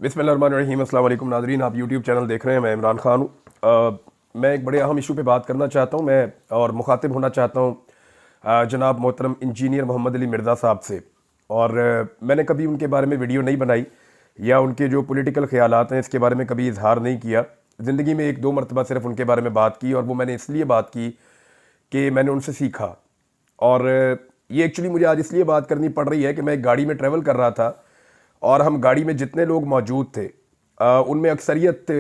बिस्मिल्लाहिर्रहमानिर्रहीम। अस्सलाम वालेकुम नाज़रीन, आप यूट्यूब चैनल देख रहे हैं। मैं इमरान खान हूँ। मैं एक बड़े अहम इशू पे बात करना चाहता हूँ मैं और मुखातिब होना चाहता हूँ जनाब मोहतरम इंजीनियर मोहम्मद अली मिर्ज़ा साहब से। और मैंने कभी उनके बारे में वीडियो नहीं बनाई या उनके जो पॉलिटिकल ख़यालात हैं इसके बारे में कभी इजहार नहीं किया। ज़िंदगी में एक दो मरतबा सिर्फ उनके बारे में बात की, और वो मैंने इसलिए बात की कि मैंने उनसे सीखा। और ये एक्चुअली मुझे आज इसलिए बात करनी पड़ रही है कि मैं एक गाड़ी में ट्रैवल कर रहा था और हम गाड़ी में जितने लोग मौजूद थे उनमें अक्सरियत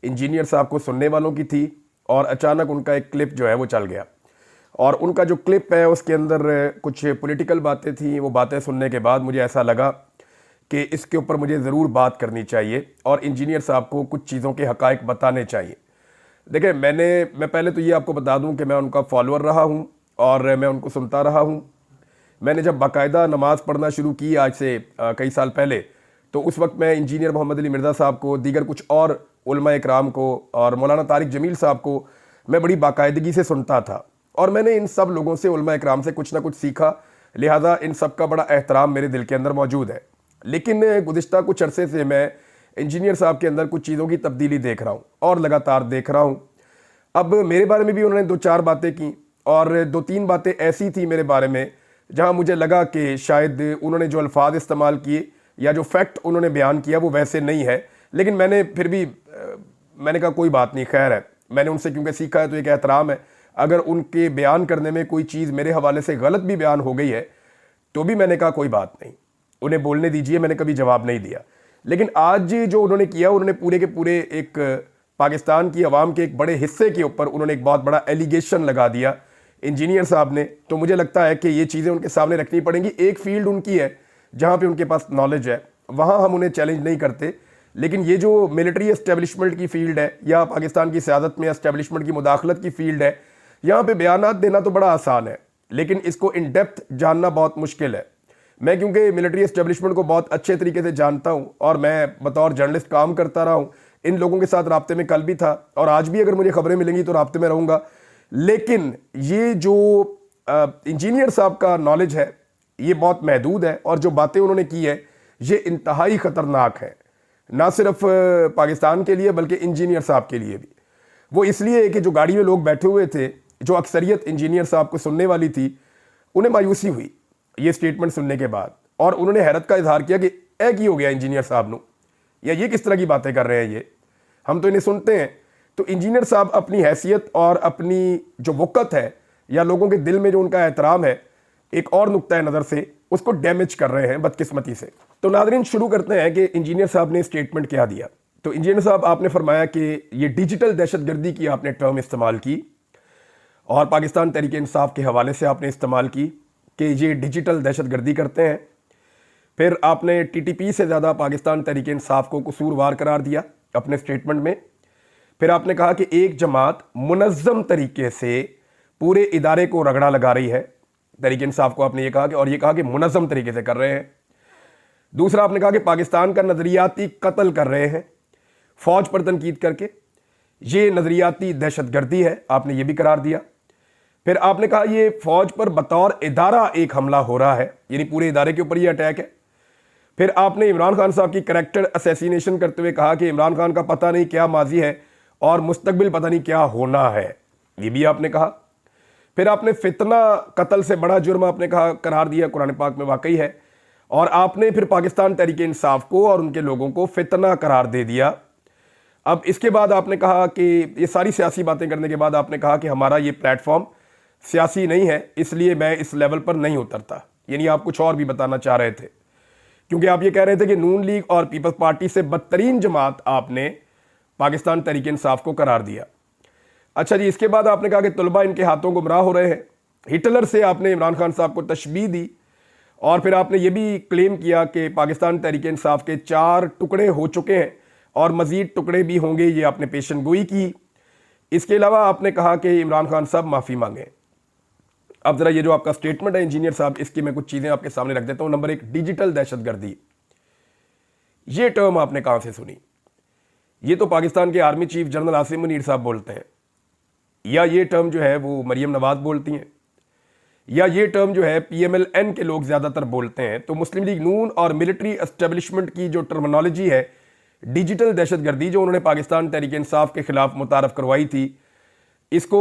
इंजीनियर साहब को सुनने वालों की थी। और अचानक उनका एक क्लिप जो है वो चल गया, और उनका जो क्लिप है उसके अंदर कुछ पॉलिटिकल बातें थी। वो बातें सुनने के बाद मुझे ऐसा लगा कि इसके ऊपर मुझे ज़रूर बात करनी चाहिए और इंजीनियर साहब को कुछ चीज़ों के हक़ाइक़ बताने चाहिए। देखिए, मैं पहले तो ये आपको बता दूं कि मैं उनका फॉलोअर रहा हूं और मैं उनको सुनता रहा हूं। मैंने जब बाकायदा नमाज़ पढ़ना शुरू की आज से कई साल पहले, तो उस वक्त मैं इंजीनियर मोहम्मद अली मिर्ज़ा साहब को, दीगर कुछ और उलमा इकराम को और मौलाना तारिक जमील साहब को मैं बड़ी बाकायदगी से सुनता था। और मैंने इन सब लोगों से, उलमा इकराम से कुछ ना कुछ सीखा, लिहाजा इन सब का बड़ा एहतराम मेरे दिल के अंदर मौजूद है। लेकिन गुज़िश्ता कुछ अरसे से मैं इंजीनियर साहब के अंदर कुछ चीज़ों की तब्दीली देख रहा हूँ और लगातार देख रहा हूँ। अब मेरे बारे में भी उन्होंने दो चार बातें की, और दो तीन बातें ऐसी थी मेरे बारे में जहां मुझे लगा कि शायद उन्होंने जो अल्फाज इस्तेमाल किए या जो फैक्ट उन्होंने बयान किया वो वैसे नहीं है। लेकिन मैंने फिर भी मैंने कहा कोई बात नहीं, खैर है, मैंने उनसे क्योंकि सीखा है तो एक एहतराम है। अगर उनके बयान करने में कोई चीज़ मेरे हवाले से गलत भी बयान हो गई है तो भी मैंने कहा कोई बात नहीं, उन्हें बोलने दीजिए, मैंने कभी जवाब नहीं दिया। लेकिन आज जो उन्होंने किया, उन्होंने पूरे के पूरे एक पाकिस्तान की आवाम के एक बड़े हिस्से के ऊपर उन्होंने एक बहुत बड़ा एलिगेशन लगा दिया इंजीनियर साहब ने। तो मुझे लगता है कि ये चीज़ें उनके सामने रखनी पड़ेंगी। एक फील्ड उनकी है जहाँ पे उनके पास नॉलेज है, वहाँ हम उन्हें चैलेंज नहीं करते। लेकिन ये जो मिलिट्री एस्टेब्लिशमेंट की फील्ड है या पाकिस्तान की सियासत में एस्टेब्लिशमेंट की मुदाखलत की फील्ड है, यहाँ पे बयानात देना तो बड़ा आसान है, लेकिन इसको इन डेप्थ जानना बहुत मुश्किल है। मैं क्योंकि मिलिट्री एस्टेब्लिशमेंट को बहुत अच्छे तरीके से जानता हूँ और मैं बतौर जर्नलिस्ट काम करता रहा हूँ, इन लोगों के साथ राब्ते में कल भी था और आज भी अगर मुझे खबरें मिलेंगी तो राब्ते में रहूँगा। लेकिन ये जो इंजीनियर साहब का नॉलेज है ये बहुत महदूद है, और जो बातें उन्होंने की है ये इंतहाई ख़तरनाक है, ना सिर्फ पाकिस्तान के लिए बल्कि इंजीनियर साहब के लिए भी। वो इसलिए कि जो गाड़ी में लोग बैठे हुए थे, जो अक्सरियत इंजीनियर साहब को सुनने वाली थी, उन्हें मायूसी हुई ये स्टेटमेंट सुनने के बाद, और उन्होंने हैरत का इजहार किया कि ए की हो गया इंजीनियर साहब नू, या ये किस तरह की बातें कर रहे हैं ये, हम तो इन्हें सुनते हैं। तो इंजीनियर साहब अपनी हैसियत और अपनी जो वक़्त है या लोगों के दिल में जो उनका एहतराम है, एक और नुक्ता नज़र से उसको डैमेज कर रहे हैं बदकिस्मती से। तो नाज़रीन, शुरू करते हैं कि इंजीनियर साहब ने स्टेटमेंट क्या दिया। तो इंजीनियर साहब, आपने फरमाया कि ये डिजिटल दहशतगर्दी की आपने टर्म इस्तेमाल की और पाकिस्तान तहरीक इंसाफ के हवाले से आपने इस्तेमाल की कि ये डिजिटल दहशतगर्दी करते हैं। फिर आपने TTP से ज़्यादा पाकिस्तान तहरीक इंसाफ को कसूरवार करार दिया अपने स्टेटमेंट में। फिर आपने कहा कि एक जमात मुनज़्ज़म तरीके से पूरे इदारे को रगड़ा लगा रही है, तहरीक इंसाफ को आपने ये कहा कि, और ये कहा कि मुनज़्ज़म तरीके से कर रहे हैं। दूसरा आपने कहा कि पाकिस्तान का नज़रियाती कत्ल कर रहे हैं फ़ौज पर तनकीद करके, ये नज़रियाती दहशतगर्दी है, आपने ये भी करार दिया। फिर आपने कहा ये फ़ौज पर बतौर इदारा एक हमला हो रहा है, यानी पूरे इदारे के ऊपर ये अटैक है। फिर आपने इमरान खान साहब की करैक्टर असैसिनेशन करते हुए कहा कि इमरान खान का पता नहीं क्या माजी है और मुस्तकबिल पता नहीं क्या होना है, ये भी आपने कहा। फिर आपने फितना कत्ल से बड़ा जुर्म आपने कहा करार दिया, कुरान पाक में वाकई है, और आपने फिर पाकिस्तान तहरीक इंसाफ को और उनके लोगों को फितना करार दे दिया। अब इसके बाद आपने कहा कि ये सारी सियासी बातें करने के बाद आपने कहा कि हमारा ये प्लेटफॉर्म सियासी नहीं है, इसलिए मैं इस लेवल पर नहीं उतरता। यानी आप कुछ और भी बताना चाह रहे थे, क्योंकि आप ये कह रहे थे कि नून लीग और पीपल्स पार्टी से बदतरीन जमात आपने पाकिस्तान तहरीक इंसाफ को करार दिया। अच्छा जी, इसके बाद आपने कहा कि तलबा इनके हाथों गुमराह हो रहे हैं। हिटलर से आपने इमरान खान साहब को तशबीह दी, और फिर आपने ये भी क्लेम किया कि पाकिस्तान तहरीक इंसाफ के 4 टुकड़े हो चुके हैं और मज़ीद टुकड़े भी होंगे, ये आपने पेशन गोई की। इसके अलावा आपने कहा कि इमरान खान साहब माफ़ी मांगें। अब ज़रा ये जो आपका स्टेटमेंट है इंजीनियर साहब, इसकी मैं कुछ चीज़ें आपके सामने रख देता हूँ। नंबर 1, डिजिटल दहशतगर्दी, ये टर्म आपने कहाँ से सुनी? ये तो पाकिस्तान के army chief general Asim Munir साहब बोलते हैं, या ये टर्म जो है वो मरियम नवाज बोलती हैं, या ये टर्म जो है PMLN के लोग ज़्यादातर बोलते हैं। तो मुस्लिम लीग नून और मिलिट्री एस्टेब्लिशमेंट की जो टर्मिनोलॉजी है डिजिटल दहशतगर्दी जो उन्होंने पाकिस्तान तहरीक इंसाफ के खिलाफ मुतारफ करवाई थी, इसको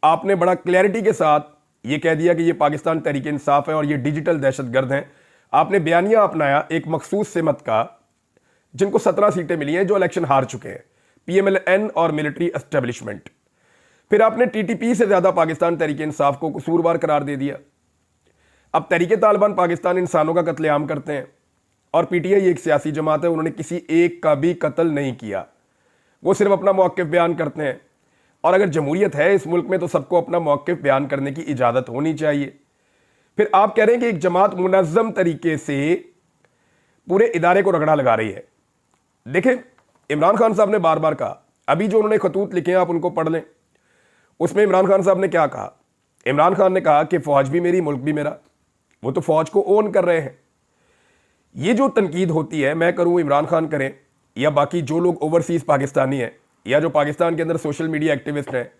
आपने बड़ा क्लैरिटी के साथ ये कह दिया कि ये पाकिस्तान तहरीक इंसाफ है और ये डिजिटल दहशतगर्द हैं। आपने बयानिया अपनाया एक मखसूस सिमत का, जिनको 17 सीटें मिली हैं, जो इलेक्शन हार चुके हैं, PMLN और मिलिट्री एस्टेब्लिशमेंट। फिर आपने TTP से ज्यादा पाकिस्तान तहरीक इंसाफ को कसूरवार करार दे दिया। अब तहरीक तालिबान पाकिस्तान इंसानों का कत्लेआम करते हैं और PTI एक सियासी जमात है, उन्होंने किसी एक का भी कत्ल नहीं किया, वो सिर्फ अपना मौक़िफ़ बयान करते हैं। और अगर जमहूरियत है इस मुल्क में तो सबको अपना मौक़िफ़ बयान करने की इजाज़त होनी चाहिए। फिर आप कह रहे हैं कि एक जमात मुनज़्ज़म तरीके से पूरे इदारे को रगड़ा लगा रही है। देखें, इमरान खान साहब ने बार बार कहा, अभी जो उन्होंने खतूत लिखे हैं आप उनको पढ़ लें, उसमें इमरान खान साहब ने क्या कहा। इमरान खान ने कहा कि फ़ौज भी मेरी, मुल्क भी मेरा। वो तो फ़ौज को ओन कर रहे हैं। ये जो तनकीद होती है, मैं करूँ, इमरान खान करें, या बाकी जो लोग ओवरसीज़ पाकिस्तानी हैं या जो पाकिस्तान के अंदर सोशल मीडिया एक्टिविस्ट हैं,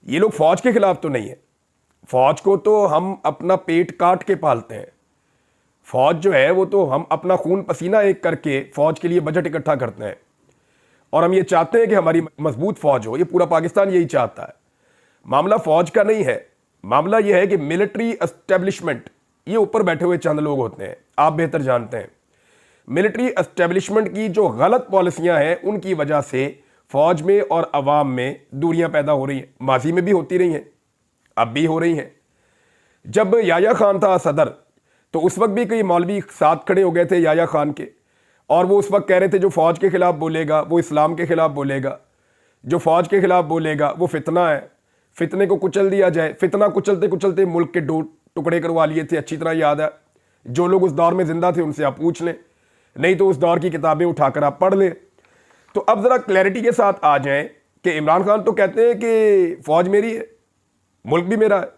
ये लोग फ़ौज के ख़िलाफ़ तो नहीं है। फ़ौज को तो हम अपना पेट काट के पालते हैं। फ़ौज जो है वो तो हम अपना खून पसीना एक करके फ़ौज के लिए बजट इकट्ठा करते हैं और हम ये चाहते हैं कि हमारी मजबूत फ़ौज हो। ये पूरा पाकिस्तान यही चाहता है। मामला फ़ौज का नहीं है, मामला ये है कि मिलिट्री एस्टेब्लिशमेंट, ये ऊपर बैठे हुए चंद लोग होते हैं, आप बेहतर जानते हैं। मिलिट्री एस्टेब्लिशमेंट की जो गलत पॉलिसियां हैं उनकी वजह से फ़ौज में और अवाम में दूरियां पैदा हो रही हैं। माजी में भी होती रही हैं, अब भी हो रही हैं। जब याया खान था सदर तो उस वक्त भी कई मौलवी साथ खड़े हो गए थे याया खान के, और वो उस वक्त कह रहे थे जो फ़ौज के ख़िलाफ़ बोलेगा वो इस्लाम के ख़िलाफ़ बोलेगा, जो फ़ौज के ख़िलाफ़ बोलेगा वो फितना है, फितने को कुचल दिया जाए। फितना कुचलते कुचलते मुल्क के दो टुकड़े करवा लिए थे, अच्छी तरह याद है। जो लोग उस दौर में ज़िंदा थे उनसे आप पूछ लें, नहीं तो उस दौर की किताबें उठाकर आप पढ़ लें। तो अब ज़रा क्लैरिटी के साथ आ जाएं कि इमरान खान तो कहते हैं कि फ़ौज मेरी है, मुल्क भी मेरा है,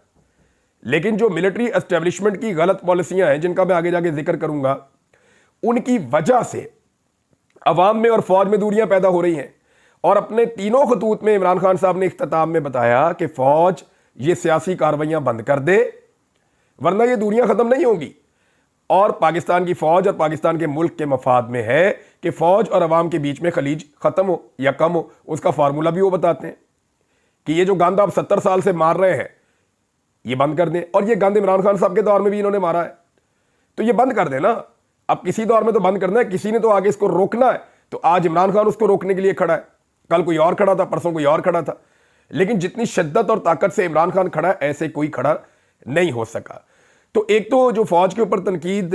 लेकिन जो मिलिट्री एस्टेब्लिशमेंट की गलत पॉलिसियां हैं जिनका मैं आगे जाके जिक्र करूंगा, उनकी वजह से अवाम में और फ़ौज में दूरियां पैदा हो रही हैं। और अपने तीनों खतूत में इमरान खान साहब ने इख्तिताम में बताया कि फ़ौज ये सियासी कार्रवाइयां बंद कर दे, वरना ये दूरियां ख़त्म नहीं होंगी। और पाकिस्तान की फ़ौज और पाकिस्तान के मुल्क के मफाद में है कि फ़ौज और अवाम के बीच में खलीज ख़त्म हो या कम हो। उसका फार्मूला भी वो बताते हैं कि ये जो गंद आप 70 साल से मार रहे हैं ये बंद कर दें। और ये गंद इमरान खान साहब के दौर में भी इन्होंने मारा है, तो ये बंद कर देना। अब किसी दौर में तो बंद करना है, किसी ने तो आगे इसको रोकना है। तो आज इमरान खान उसको रोकने के लिए खड़ा है, कल कोई और खड़ा था, परसों कोई और खड़ा था, लेकिन जितनी शिद्दत और ताकत से इमरान खान खड़ा है ऐसे कोई खड़ा नहीं हो सका। तो एक तो जो फ़ौज के ऊपर तनकीद,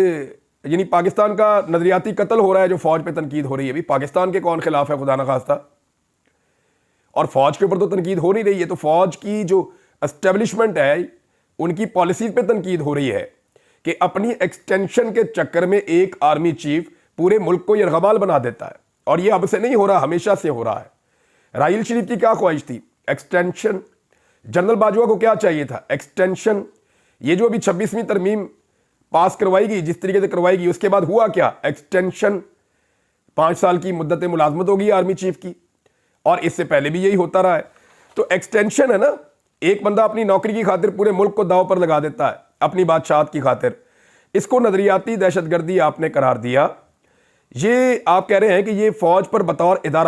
यानी पाकिस्तान का नजरियाती कत्ल हो रहा है, जो फ़ौज पे तनकीद हो रही है, अभी पाकिस्तान के कौन खिलाफ है खुदा ना खास्ता, और फ़ौज के ऊपर तो तनकीद हो नहीं रही है। तो फ़ौज की जो एस्टेब्लिशमेंट है उनकी पॉलिसीज पे तनकीद हो रही है कि अपनी एक्सटेंशन के चक्कर में एक आर्मी चीफ पूरे मुल्क को यरगमाल बना देता है। और ये अब से नहीं हो रहा, हमेशा से हो रहा है। राहील शरीफ की क्या ख्वाहिश थी? एक्सटेंशन। जनरल बाजवा को क्या चाहिए था? एक्सटेंशन। ये जो अभी 26वीं तरमीम पास करवाई गई, जिस तरीके से करवाई गई, उसके बाद हुआ क्या? एक्सटेंशन। 5 साल की मुद्दत मुलाजमत होगी आर्मी चीफ की, और इससे पहले भी यही होता रहा है। तो एक्सटेंशन है ना, एक बंदा अपनी नौकरी की खातिर पूरे मुल्क को दांव पर लगा देता है अपनी बादशाहत की खातिर। इसको नजरियाती दहशतगर्दी आपने करार दिया। ये आप कह रहे हैं कि ये फौज पर बतौर इदारा